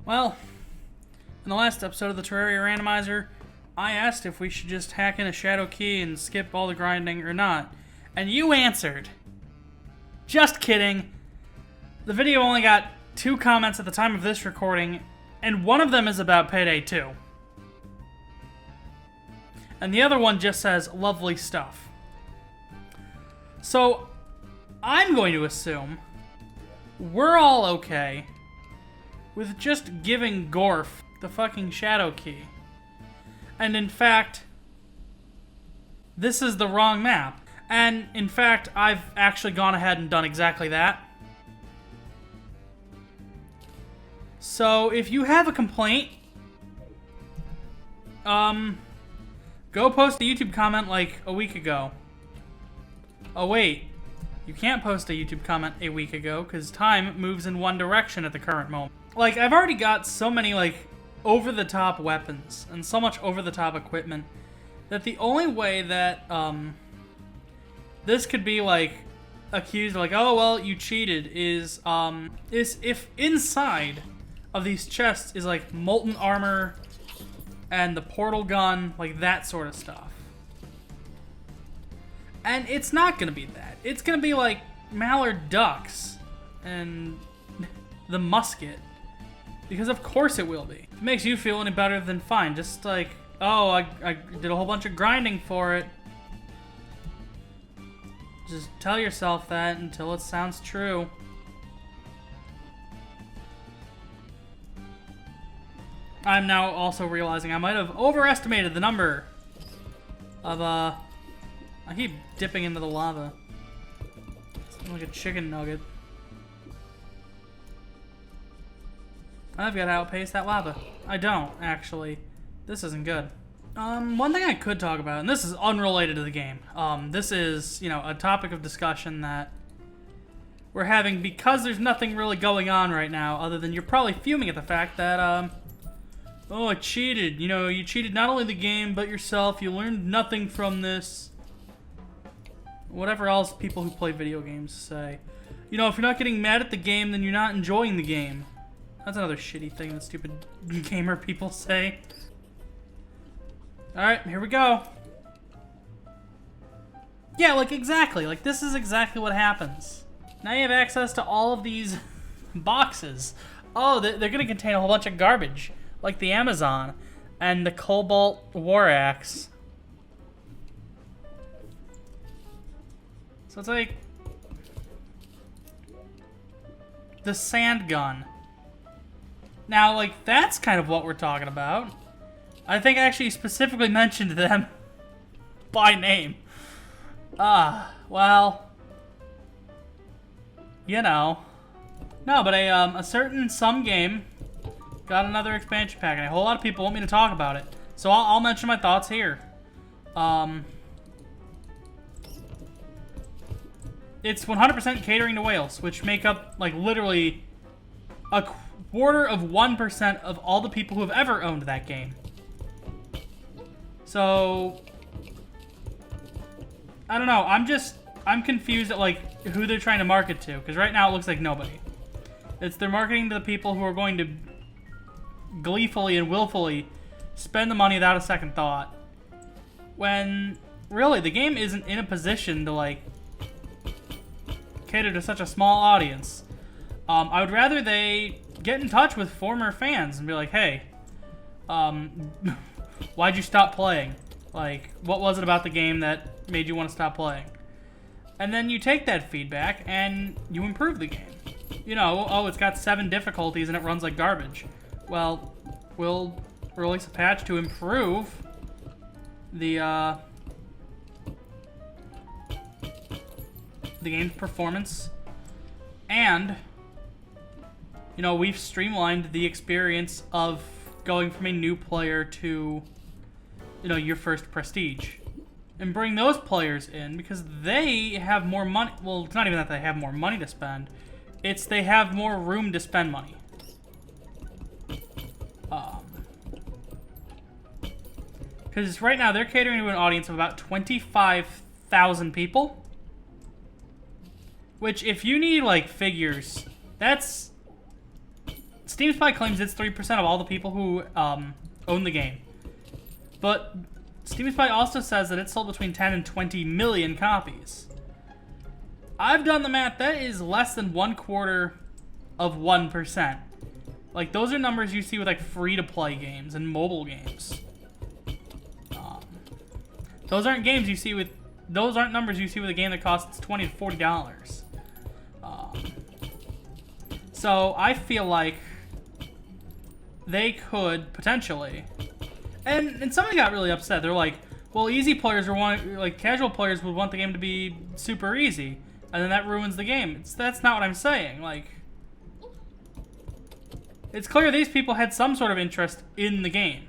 Well, in the last episode of the Terraria Randomizer, I asked if we should just hack in a shadow key and skip all the grinding or not. And you answered. Just kidding. The video only got 2 comments at the time of this recording, and one of them is about Payday 2. And the other one just says, lovely stuff. So, I'm going to assume we're all okay with just giving Gorf the fucking shadow key. And in fact, this is the wrong map. And in fact, I've actually gone ahead and done exactly that. So if you have a complaint, go post a YouTube comment like a week ago. Oh wait, you can't post a YouTube comment a week ago because time moves in one direction at the current moment. Like, I've already got so many, like, over-the-top weapons and so much over-the-top equipment that the only way that, this could be, like, accused of, like, oh, well, you cheated is if inside of these chests is, like, molten armor and the portal gun, like, that sort of stuff. And it's not gonna be that. It's gonna be, like, mallard ducks and the musket. Because of course it will be. If it makes you feel any better, then fine. Just like, oh, I did a whole bunch of grinding for it. Just tell yourself that until it sounds true. I'm now also realizing I might have overestimated the number of, I keep dipping into the lava. It's like a chicken nugget. I've got to outpace that lava. I don't, actually. This isn't good. One thing I could talk about, and this is unrelated to the game. This is, you know, a topic of discussion that we're having because there's nothing really going on right now other than you're probably fuming at the fact that, oh, I cheated. You know, you cheated not only the game, but yourself. You learned nothing from this. Whatever else people who play video games say. You know, if you're not getting mad at the game, then you're not enjoying the game. That's another shitty thing that stupid gamer people say. Alright, here we go. Yeah, like, exactly. Like, this is exactly what happens. Now you have access to all of these boxes. Oh, they're gonna contain a whole bunch of garbage. Like the Amazon and the Cobalt War Axe. So it's like the sand gun. Now, like, that's kind of what we're talking about. I think I actually specifically mentioned them by name. Well, you know. No, but a certain some game got another expansion pack, and a whole lot of people want me to talk about it. So I'll mention my thoughts here. It's 100% catering to whales, which make up, like, literally a quarter of 1% of all the people who have ever owned that game. So, I don't know. I'm confused at, like, who they're trying to market to. Because right now it looks like nobody. They're marketing to the people who are going to gleefully and willfully spend the money without a second thought. When, really, the game isn't in a position to, like, cater to such a small audience. I would rather they get in touch with former fans and be like, hey, why'd you stop playing? Like, what was it about the game that made you want to stop playing? And then you take that feedback and you improve the game. You know, oh, it's got 7 difficulties and it runs like garbage. Well, we'll release a patch to improve the game's performance, and, you know, we've streamlined the experience of going from a new player to, you know, your first prestige. And bring those players in because they have more money. Well, it's not even that they have more money to spend. It's they have more room to spend money. Because right now they're catering to an audience of about 25,000 people. Which, if you need, like, figures, that's Steam Spy claims it's 3% of all the people who own the game. But Steam Spy also says that it sold between 10 and 20 million copies. I've done the math. That is less than 1/4 of 1%. Like, those are numbers you see with, like, free-to-play games and mobile games. Those aren't games you see with... Those aren't numbers you see with a game that costs $20 to $40. So, I feel like they could, potentially... And somebody got really upset. They're like, well, easy players casual players would want the game to be super easy. And then that ruins the game. That's not what I'm saying. Like... It's clear these people had some sort of interest in the game.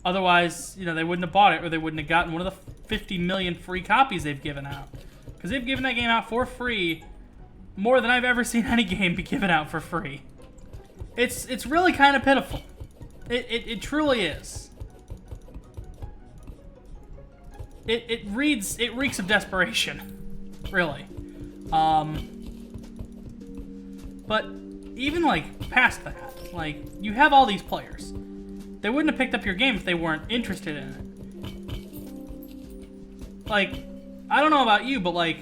Otherwise, you know, they wouldn't have bought it, or they wouldn't have gotten one of the 50 million free copies they've given out. Because they've given that game out for free more than I've ever seen any game be given out for free. It's really kind of pitiful. It truly is. It reeks of desperation. Really. But even, like, past that, like, you have all these players. They wouldn't have picked up your game if they weren't interested in it. Like, I don't know about you, but, like,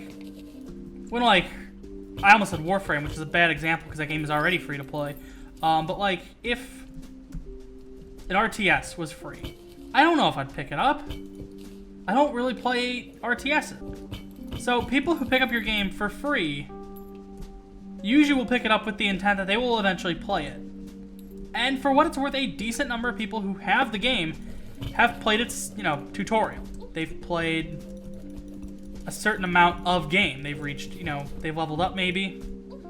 when, like, I almost said Warframe, which is a bad example because that game is already free to play. But, like, if an RTS was free, I don't know if I'd pick it up. I don't really play RTS. So, people who pick up your game for free usually will pick it up with the intent that they will eventually play it. And for what it's worth, a decent number of people who have the game have played its, you know, tutorial. They've played a certain amount of game. They've reached, you know, they've leveled up maybe.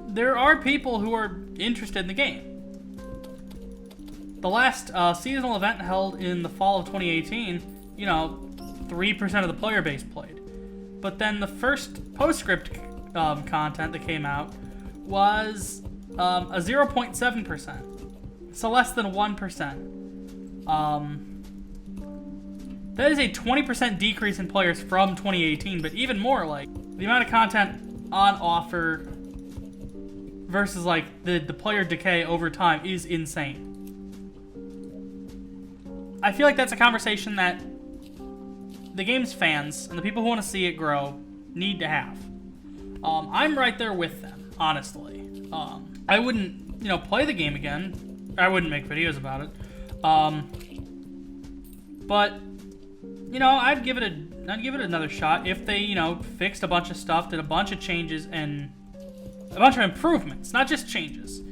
There are people who are interested in the game. The last seasonal event held in the fall of 2018, you know, 3% of the player base played. But then the first postscript content that came out was a 0.7%. So less than 1%. That is a 20% decrease in players from 2018, but even more, like, the amount of content on offer versus, like, the player decay over time is insane. I feel like that's a conversation that the game's fans and the people who want to see it grow need to have. I'm right there with them, honestly. I wouldn't, you know, play the game again. I wouldn't make videos about it. But, you know, I'd give it another shot if they, you know, fixed a bunch of stuff, did a bunch of changes, and a bunch of improvements, not just changes.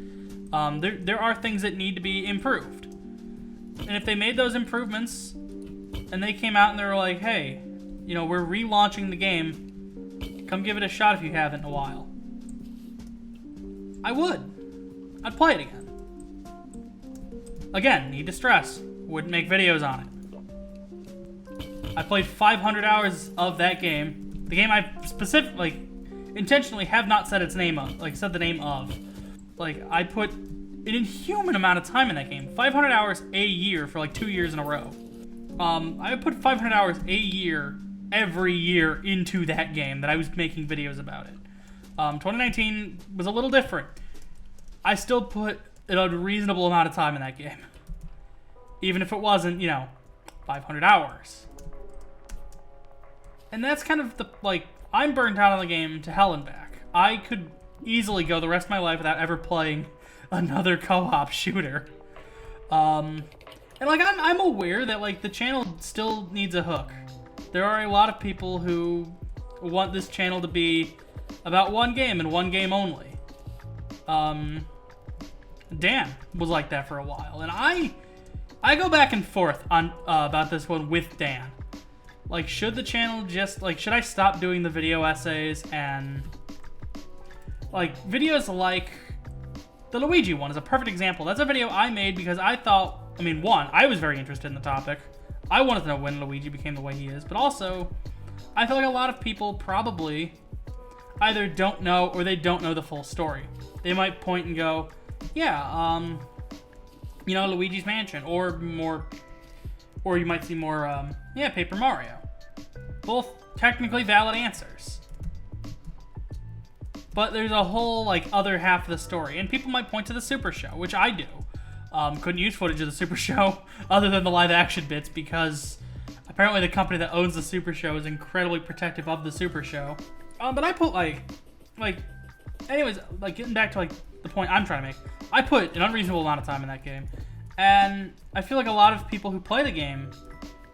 There are things that need to be improved. And if they made those improvements, and they came out and they were like, hey, you know, we're relaunching the game, come give it a shot if you haven't in a while. I would. I'd play it again. Again, need to stress, wouldn't make videos on it. I played 500 hours of that game. The game I specifically, intentionally have not said its name of, like, said the name of. Like, I put an inhuman amount of time in that game. 500 hours a year for, like, 2 years in a row. I put 500 hours a year, every year, into that game that I was making videos about it. 2019 was a little different. I still put an unreasonable amount of time in that game. Even if it wasn't, you know, 500 hours. And that's kind of the, like, I'm burnt out on the game to hell and back. I could easily go the rest of my life without ever playing another co-op shooter. And, like, I'm aware that, like, the channel still needs a hook. There are a lot of people who want this channel to be about one game and one game only. Dan was like that for a while, and I go back and forth on about this one with Dan. Like, should the channel just, like, should I stop doing the video essays and, like, videos like the Luigi one is a perfect example. That's a video I made because I thought, I mean, one, I was very interested in the topic. I wanted to know when Luigi became the way he is, but also, I feel like a lot of people probably either don't know or they don't know the full story. They might point and go, yeah, you know, Luigi's Mansion, or you might see more, yeah, Paper Mario. Both technically valid answers. But there's a whole, like, other half of the story. And people might point to the Super Show, which I do. Couldn't use footage of the Super Show other than the live action bits because apparently the company that owns the Super Show is incredibly protective of the Super Show. But I put, anyways, like, getting back to, like, the point I'm trying to make. I put an unreasonable amount of time in that game. And I feel like a lot of people who play the game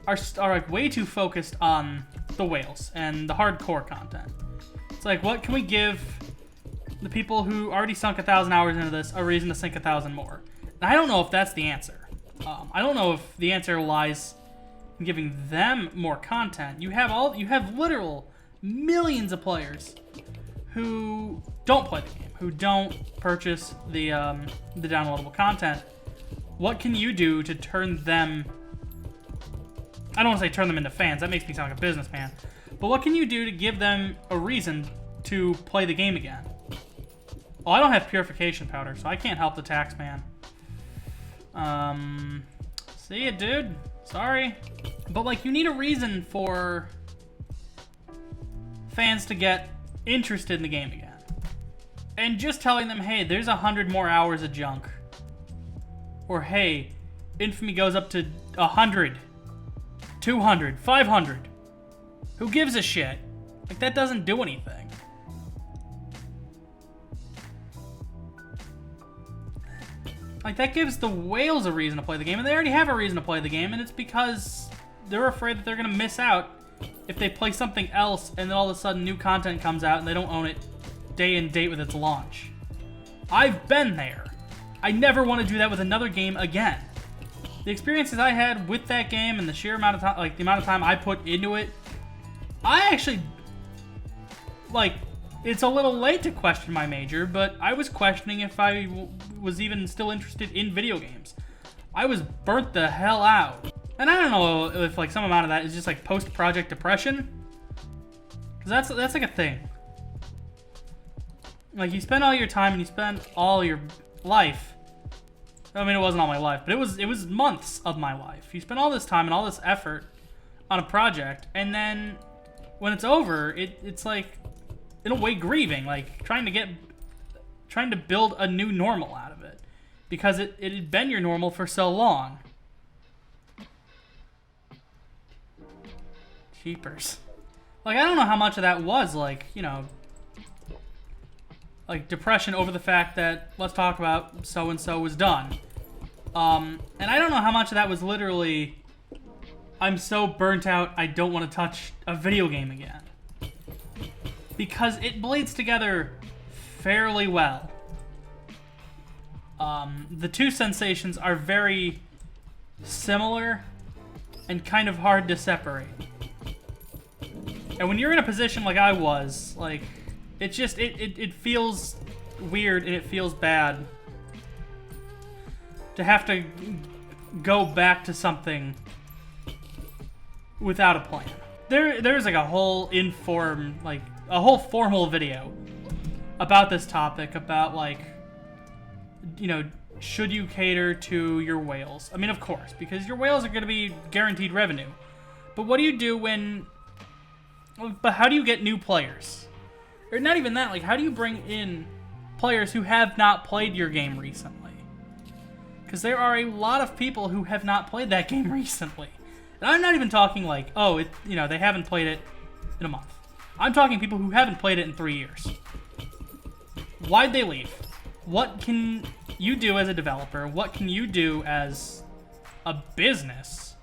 are like, way too focused on the whales and the hardcore content. It's like, what can we give the people who already sunk 1,000 hours into this a reason to sink 1,000 more? And I don't know if that's the answer. I don't know if the answer lies in giving them more content. You have literal millions of players who don't play the game, who don't purchase the downloadable content. What can you do to turn them... I don't want to say turn them into fans. That makes me sound like a businessman. But what can you do to give them a reason to play the game again? Oh, I don't have purification powder, so I can't help the tax man. See ya, dude. Sorry. But, like, you need a reason for fans to get interested in the game again. And just telling them, hey, there's 100 more hours of junk. Or, hey, Infamy goes up to 100, 200, 500. Who gives a shit? Like, that doesn't do anything. Like, that gives the whales a reason to play the game, and they already have a reason to play the game, and it's because they're afraid that they're going to miss out if they play something else, and then all of a sudden new content comes out, and they don't own it day and date with its launch. I've been there. I never want to do that with another game again. The experiences I had with that game and the sheer amount of time, like, the amount of time I put into it, I actually, like, it's a little late to question my major, but I was questioning if I was even still interested in video games. I was burnt the hell out. And I don't know if, like, some amount of that is just, like, post-project depression. Because that's like a thing. Like, you spend all your time and you spend all your life. I mean, it wasn't all my life, but it was months of my life. You spend all this time and all this effort on a project, and then when it's over, it's like, in a way, grieving, like trying to build a new normal out of it, because it had been your normal for so long. Jeepers. Like, I don't know how much of that was, like, you know, like, depression over the fact that, let's talk about so-and-so was done. And I don't know how much of that was literally, I'm so burnt out, I don't want to touch a video game again. Because it bleeds together fairly well. The two sensations are very similar and kind of hard to separate. And when you're in a position like I was, like, it just, it feels weird and it feels bad to have to go back to something without a plan. There's like a whole a whole formal video about this topic, about, like, you know, should you cater to your whales? I mean, of course, because your whales are going to be guaranteed revenue. But what do you do but how do you get new players? Or not even that, like, how do you bring in players who have not played your game recently? Because there are a lot of people who have not played that game recently. And I'm not even talking like, oh, you know, they haven't played it in a month. I'm talking people who haven't played it in 3 years. Why'd they leave? What can you do as a developer? What can you do as a business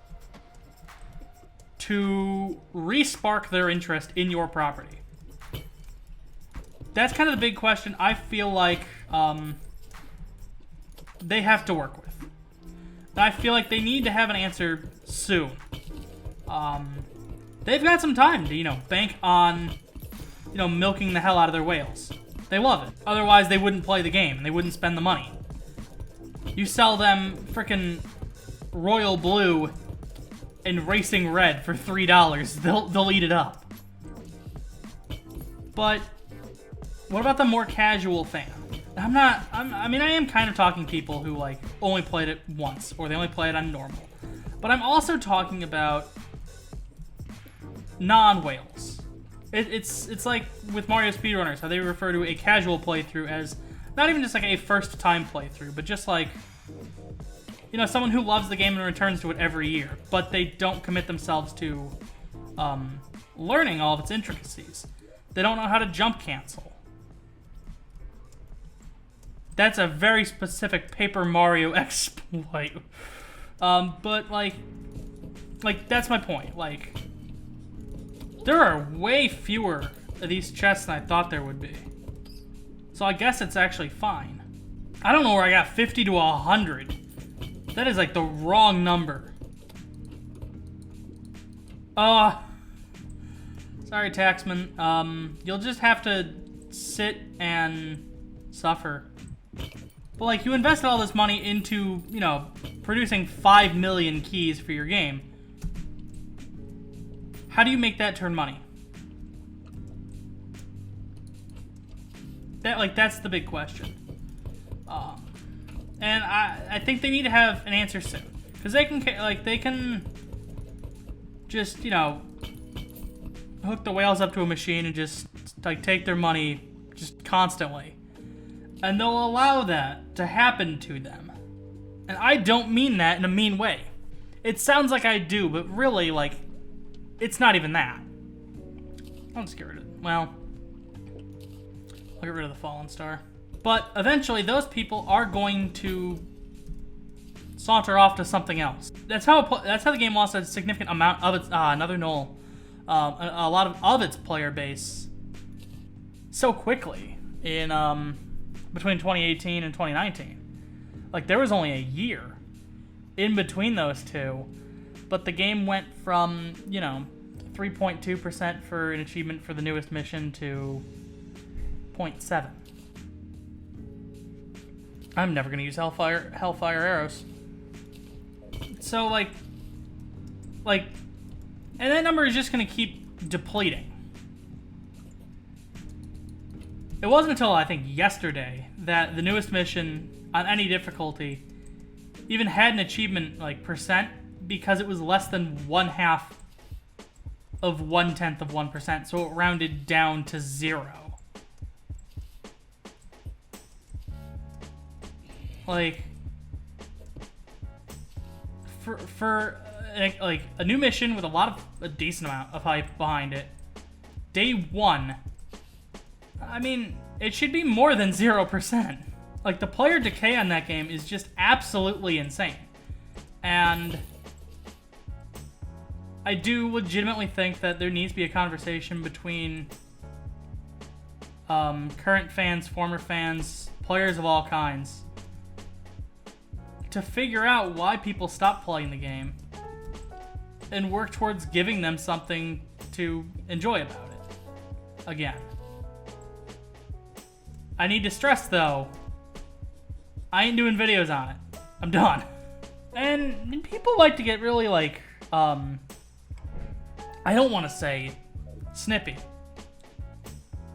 to re-spark their interest in your property? That's kind of the big question I feel like they have to work with. I feel like they need to have an answer soon. They've got some time to, you know, bank on, you know, milking the hell out of their whales. They love it. Otherwise, they wouldn't play the game, and they wouldn't spend the money. You sell them frickin' Royal Blue and Racing Red for $3, they'll eat it up. But what about the more casual fan? I mean, I am kind of talking people who, like, only played it once, or they only play it on normal. But I'm also talking about non-whales. It's like with Mario speedrunners, how they refer to a casual playthrough as not even just like a first time playthrough, but just like, you know, someone who loves the game and returns to it every year, but they don't commit themselves to learning all of its intricacies. They don't know how to jump cancel. That's a very specific Paper Mario exploit. But like that's my point. Like, there are way fewer of these chests than I thought there would be. So I guess it's actually fine. I don't know where I got 50 to 100. That is like the wrong number. Sorry, Taxman. You'll just have to sit and suffer. But like, you invested all this money into, you know, producing 5 million keys for your game. How do you make that turn money? That's the big question. And I think they need to have an answer soon. Because they can just, you know, hook the whales up to a machine and just, like, take their money just constantly. And they'll allow that to happen to them. And I don't mean that in a mean way. It sounds like I do, but really, like, it's not even that. I'll just get rid of it. Well, I'll get rid of the fallen star. But eventually, those people are going to saunter off to something else. That's how the game lost a significant amount of its another null, a lot of its player base so quickly in between 2018 and 2019. Like, there was only a year in between those two, but the game went from, you know, 3.2% for an achievement for the newest mission to 0.7. I'm never gonna use Hellfire arrows. So like, and that number is just gonna keep depleting. It wasn't until I think yesterday that the newest mission on any difficulty even had an achievement like percent, because it was less than 1/2 of 1/10 of 1%, so it rounded down to 0. Like, for like a new mission with a decent amount of hype behind it, day 1, I mean, it should be more than 0%. Like, the player decay on that game is just absolutely insane. And I do legitimately think that there needs to be a conversation between current fans, former fans, players of all kinds, to figure out why people stop playing the game and work towards giving them something to enjoy about it again. I need to stress, though, I ain't doing videos on it. I'm done. And people like to get really, like, I don't want to say snippy,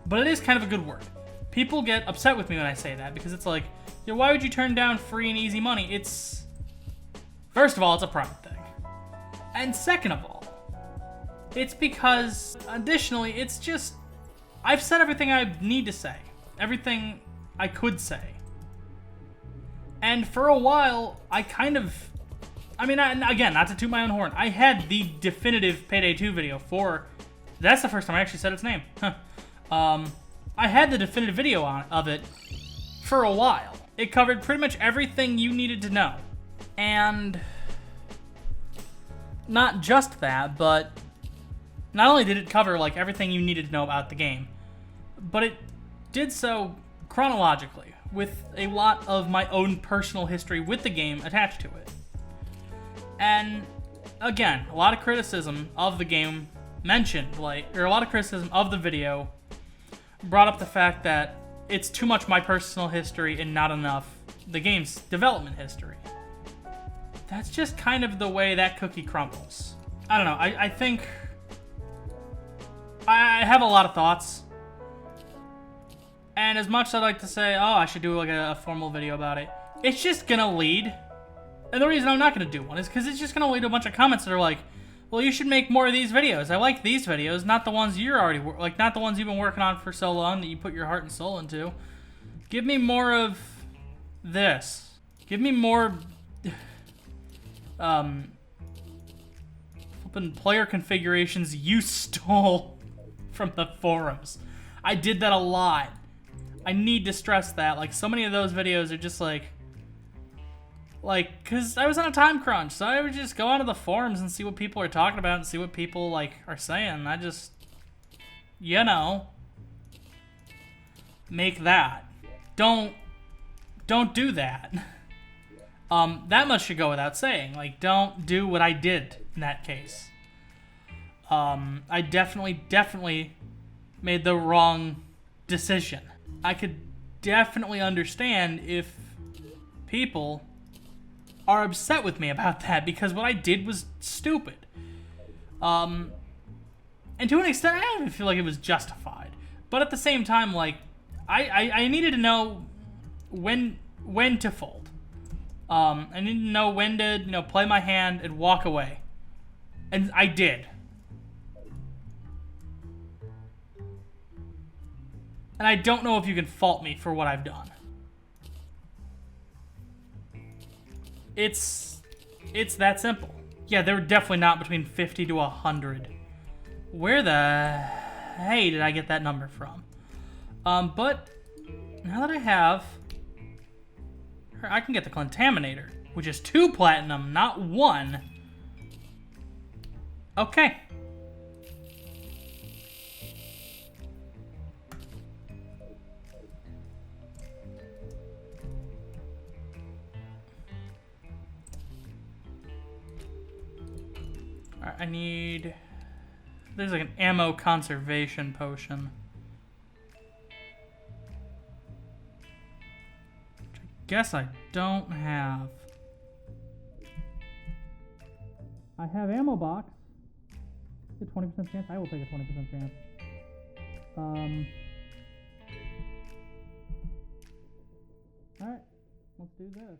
but it is kind of a good word. People get upset with me when I say that, because it's like, yeah, why would you turn down free and easy money? It's, first of all, it's a private thing. And second of all, it's because, additionally, it's just, I've said everything I need to say. Everything I could say. And for a while, I kind of, I mean, again, not to toot my own horn, I had the definitive Payday 2 video for, that's the first time I actually said its name. I had the definitive video of it for a while. It covered pretty much everything you needed to know. And not just that, but not only did it cover like everything you needed to know about the game, but it did so chronologically, with a lot of my own personal history with the game attached to it. And again, a lot of criticism of the game mentioned, or a lot of criticism of the video brought up the fact that it's too much my personal history and not enough the game's development history. That's just kind of the way that cookie crumbles. I don't know, I think I have a lot of thoughts. And as much as I'd like to say, oh, I should do like a formal video about it, it's just gonna lead. And the reason I'm not gonna do one is because it's just gonna lead to a bunch of comments that are like, well, you should make more of these videos. I like these videos, not the ones you're already, like, not the ones you've been working on for so long that you put your heart and soul into. Give me more of this. Give me more, flipping player configurations you stole from the forums. I did that a lot. I need to stress that. Like, so many of those videos are just like, cause I was on a time crunch, so I would just go onto the forums and see what people are talking about and see what people, like, are saying. I just, you know, make that. Don't do that. That much should go without saying. Like, don't do what I did in that case. I definitely made the wrong decision. I could definitely understand if people are upset with me about that, because what I did was stupid. And to an extent, I don't even feel like it was justified. But at the same time, like, I needed to know when to fold. I needed to know when to, you know, play my hand and walk away. And I did. And I don't know if you can fault me for what I've done. It's that simple. Yeah, they were definitely not between 50 to 100. Where the hey did I get that number from? But now that I have, I can get the Contaminator, which is 2 platinum, not 1. Okay. I need... There's like an ammo conservation potion. Which I guess I don't have. I have ammo box. A 20% chance? I will take a 20% chance. Alright, let's do this.